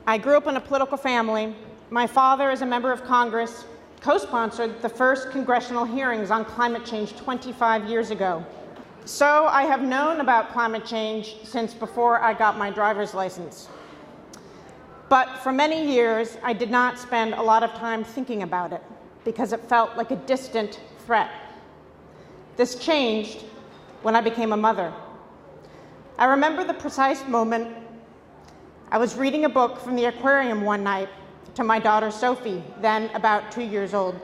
I grew up in a political family. My father, as a member of Congress, co-sponsored the first congressional hearings on climate change 25 years ago. So I have known about climate change since before I got my driver's license. But for many years, I did not spend a lot of time thinking about it because it felt like a distant threat. This changed when I became a mother. I remember the precise moment I was reading a book from the aquarium one night to my daughter Sophie, then about 2 years old.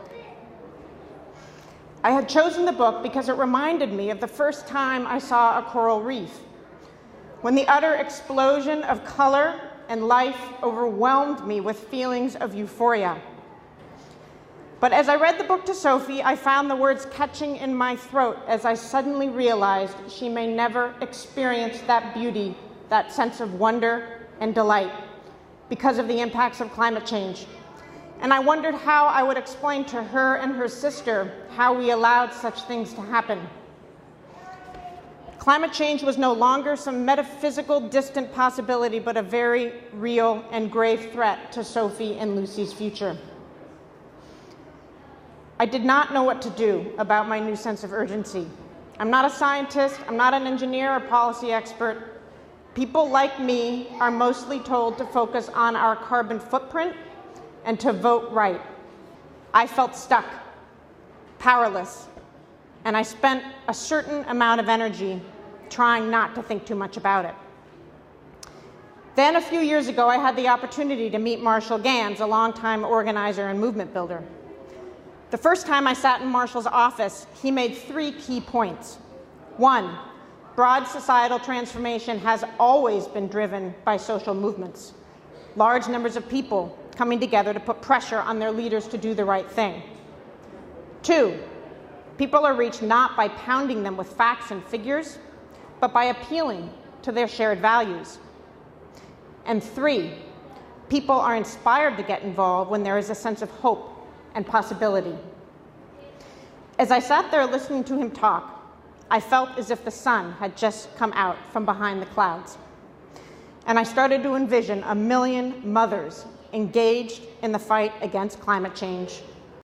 I had chosen the book because it reminded me of the first time I saw a coral reef, when the utter explosion of color and life overwhelmed me with feelings of euphoria. But as I read the book to Sophie, I found the words catching in my throat as I suddenly realized she may never experience that beauty, that sense of wonder and delight because of the impacts of climate change. And I wondered how I would explain to her and her sister how we allowed such things to happen. Climate change was no longer some metaphysical, distant possibility, but a very real and grave threat to Sophie and Lucy's future. I did not know what to do about my new sense of urgency. I'm not a scientist, I'm not an engineer or policy expert. People like me are mostly told to focus on our carbon footprint and to vote right. I felt stuck, powerless, and I spent a certain amount of energy trying not to think too much about it. Then a few years ago, I had the opportunity to meet Marshall Gans, a longtime organizer and movement builder. The first time I sat in Marshall's office, he made 3 key points. 1, broad societal transformation has always been driven by social movements, large numbers of people coming together to put pressure on their leaders to do the right thing. 2, people are reached not by pounding them with facts and figures, but by appealing to their shared values. And 3, people are inspired to get involved when there is a sense of hope and possibility. As I sat there listening to him talk, I felt as if the sun had just come out from behind the clouds. And I started to envision 1 million mothers engaged in the fight against climate change